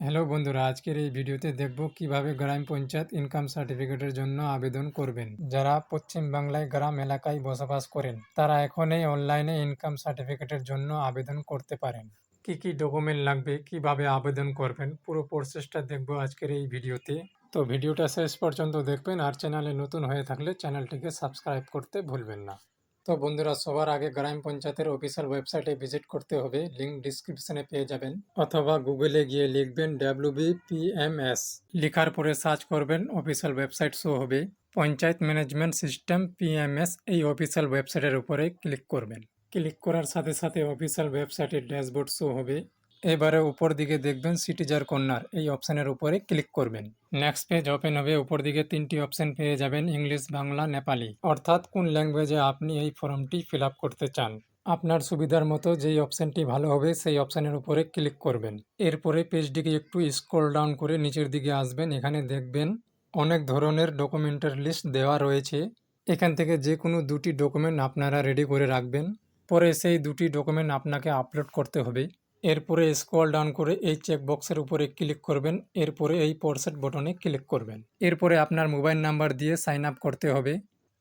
Hello বন্ধুরা, আজকের এই ভিডিওতে দেখব কিভাবে গ্রাম পঞ্চায়েত ইনকাম সার্টিফিকেটের জন্য আবেদন করবেন। যারা পশ্চিম বাংলায় গ্রাম এলাকায় বসবাস করেন তারা এখনই অনলাইনে ইনকাম সার্টিফিকেটের জন্য আবেদন করতে পারেন। কি কি ডকুমেন্ট লাগবে, কিভাবে আবেদন করবেন, পুরো প্রসেসটা দেখব আজকের এই ভিডিওতে। তো ভিডিওটা শেষ পর্যন্ত দেখবেন, আর চ্যানেলে নতুন হয়ে থাকলে চ্যানেলটিকে সাবস্ক্রাইব করতে ভুলবেন না। তো বন্ধুরা, সবার আগে গ্রাম পঞ্চায়েতের অফিসিয়াল ওয়েবসাইটে ভিজিট করতে হবে, লিঙ্ক ডিসক্রিপশনে পেয়ে যাবেন, অথবা গুগলে গিয়ে লিখবেন WBPMS, লেখার পরে সার্চ করবেন, অফিসিয়াল ওয়েবসাইট শো হবে। পঞ্চায়েত ম্যানেজমেন্ট সিস্টেম PMS এই অফিসিয়াল ওয়েবসাইটের উপরে ক্লিক করবেন। ক্লিক করার সাথে সাথে অফিসিয়াল ওয়েবসাইটের ড্যাশবোর্ড শো হবে। এবারে উপর দিকে দেখবেন সিটিজার কর্নার, এই অপশানের উপরে ক্লিক করবেন। নেক্সট পেজ ওপেন হবে। উপর দিকে তিনটি অপশন পেয়ে যাবেন, ইংলিশ, বাংলা, নেপালি, অর্থাৎ কোন ল্যাঙ্গুয়েজে আপনি এই ফর্মটি ফিল আপ করতে চান। আপনার সুবিধার মতো যেই অপশানটি ভালো হবে সেই অপশানের উপরে ক্লিক করবেন। এরপরে পেজটিকে একটু স্ক্রল ডাউন করে নিচের দিকে আসবেন। এখানে দেখবেন অনেক ধরনের ডকুমেন্টের লিস্ট দেওয়া রয়েছে। এখান থেকে যে কোনো দুটি ডকুমেন্ট আপনারা রেডি করে রাখবেন, পরে সেই দুটি ডকুমেন্ট আপনাকে আপলোড করতে হবে। এরপরে স্ক্রল ডাউন করে এই চেকবক্সের উপরে ক্লিক করবেন। এরপরে এই প্রসিড বটনে ক্লিক করবেন। এরপরে আপনার মোবাইল নাম্বার দিয়ে সাইন আপ করতে হবে।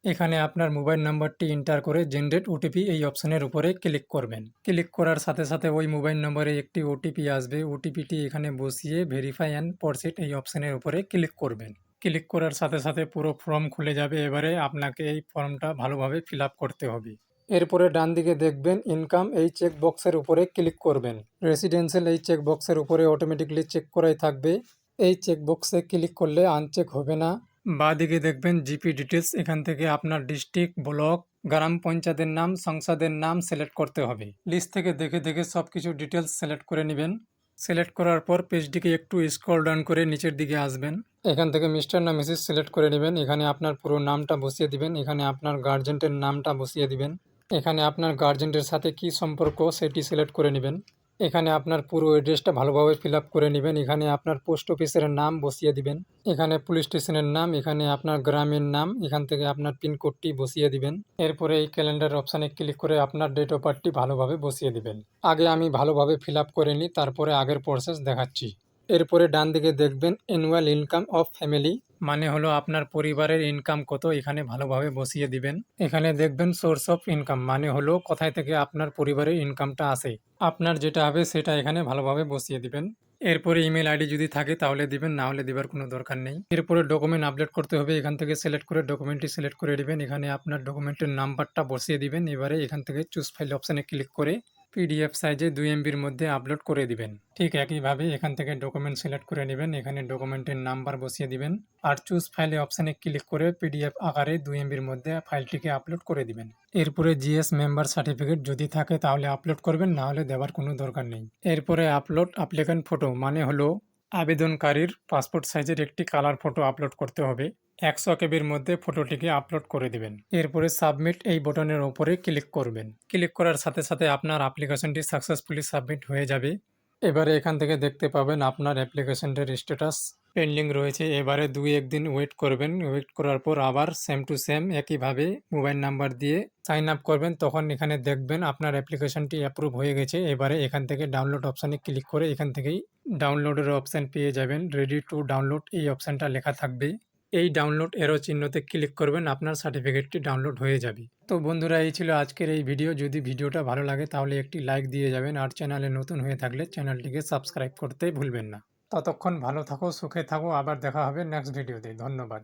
এখানে আপনার মোবাইল নাম্বারটি এন্টার করে জেনারেট ওটিপি এই অপশনের উপরে ক্লিক করবেন। ক্লিক করার সাথে সাথে ওই মোবাইল নম্বরে একটি ওটিপি আসবে। ওটিপিটি এখানে বসিয়ে ভেরিফাই অ্যান্ড প্রসিড এই অপশনের উপরে ক্লিক করবেন। ক্লিক করার সাথে সাথে পুরো ফর্ম খুলে যাবে। এবারে আপনাকে এই ফর্মটা ভালোভাবে ফিল আপ করতে হবে। এরপরে ডান দিকে দেখবেন ইনকাম, এই চেক বক্সের উপরে ক্লিক করবেন। রেসিডেন্সিয়াল এই চেক বক্সের উপরে অটোমেটিকলি চেক করাই থাকবে। এই চেক বক্সে ক্লিক করলে আনচেক হবে না। বাঁ দিকে দেখবেন জিপি ডিটেলস, এখান থেকে আপনার ডিস্ট্রিক্ট, ব্লক, গ্রাম পঞ্চায়েতের নাম, সংসদের নাম সিলেক্ট করতে হবে। লিস্ট থেকে দেখে দেখে সব কিছু ডিটেলস সিলেক্ট করে নেবেন। সিলেক্ট করার পর পেজটিকে একটু স্ক্রল ডাউন করে নিচের দিকে আসবেন। এখান থেকে মিস্টার না মিসেস সিলেক্ট করে নেবেন। এখানে আপনার পুরো নামটা বসিয়ে দিবেন। এখানে আপনার গার্জেন্টের নামটা বসিয়ে দিবেন। এখানে আপনার গার্জেন্টের সাথে কি সম্পর্ক সেটি সিলেক্ট করে নেবেন। এখানে আপনার পুরো অ্যাড্রেসটা ভালোভাবে ফিল আপ করে নেবেন। এখানে আপনার পোস্ট অফিসের নাম বসিয়ে দিবেন। এখানে পুলিশ স্টেশনের নাম, এখানে আপনার গ্রামের নাম, এখান থেকে আপনার পিনকোডটি বসিয়ে দিবেন। এরপরে এই ক্যালেন্ডার অপশানে ক্লিক করে আপনার ডেট অফ বার্থটি ভালোভাবে বসিয়ে দিবেন। আগে আমি ভালোভাবে ফিল আপ করে নিই, তারপরে আগের প্রসেস দেখাচ্ছি। এরপরে ডান দিকে দেখবেন অ্যানুয়াল ইনকাম অফ ফ্যামিলি, মানে হলো আপনার পরিবারের ইনকাম কত, এখানে ভালোভাবে বসিয়ে দিবেন। এখানে দেখবেন সোর্স অফ ইনকাম, মানে হলো কোথায় থেকে আপনার পরিবারের ইনকামটা আসে। আপনার যেটা হবে সেটা এখানে ভালোভাবে বসিয়ে দিবেন। এরপরে ইমেল আইডি যদি থাকে তাহলে দিবেন, না হলে দেবার কোনো দরকার নেই। এরপরে ডকুমেন্ট আপলোড করতে হবে। এখান থেকে সিলেক্ট করে ডকুমেন্টটি সিলেক্ট করে দিবেন। এখানে আপনার ডকুমেন্টের নাম্বারটা বসিয়ে দিবেন। এবারে এখান থেকে চুজ ফাইল অপশানে ক্লিক করে PDF সাইজে 2 MBর মধ্যে আপলোড করে দিবেন। ঠিক একইভাবে এখান থেকে ডকুমেন্ট সিলেক্ট করে নেবেন। এখানে ডকুমেন্টের নাম্বার বসিয়ে দিবেন আর চুজ ফাইলে অপশানে ক্লিক করে PDF আকারে 2 MBর মধ্যে ফাইলটিকে আপলোড করে দিবেন। এরপরে GS মেম্বার সার্টিফিকেট যদি থাকে তাহলে আপলোড করবেন, না হলে দেওয়ার কোনো দরকার নেই। এরপরে আপলোড অ্যাপ্লিক্যান্ট ফটো, মানে হলো আবেদনকারীর পাসপোর্ট সাইজের একটি কালার ফটো আপলোড করতে হবে। 100 কেবির মধ্যে ফটোটিকে আপলোড করে দিবেন। এরপরে সাবমিট এই বটনের ওপরে ক্লিক করবেন। ক্লিক করার সাথে সাথে আপনার অ্যাপ্লিকেশনটি সাকসেসফুলি সাবমিট হয়ে যাবে। এবারে এখান থেকে দেখতে পাবেন আপনার অ্যাপ্লিকেশনটির স্ট্যাটাস পেন্ডিং রয়েছে। এবারে 2-1 দিন ওয়েট করবেন। ওয়েট করার পর আবার সেম টু সেম একইভাবে মোবাইল নাম্বার দিয়ে সাইন আপ করবেন। তখন এখানে দেখবেন আপনার অ্যাপ্লিকেশনটি অ্যাপ্রুভ হয়ে গেছে। এবারে এখান থেকে ডাউনলোড অপশানে ক্লিক করে এখান থেকেই ডাউনলোডের অপশান পেয়ে যাবেন। রেডি টু ডাউনলোড এই অপশানটা লেখা থাকবে। এই ডাউনলোড এরো চিহ্নতে ক্লিক করবেন, আপনার সার্টিফিকেটটি ডাউনলোড হয়ে যাবে। তো বন্ধুরা, এই ছিল আজকের এই ভিডিও। যদি ভিডিওটা ভালো লাগে তাহলে একটি লাইক দিয়ে যাবেন, আর চ্যানেলে নতুন হয়ে থাকলে চ্যানেলটিকে সাবস্ক্রাইব করতে ভুলবেন না। ততক্ষণ ভালো থাকো, সুখে থাকো, আবার দেখা হবে নেক্সট ভিডিওতে। ধন্যবাদ।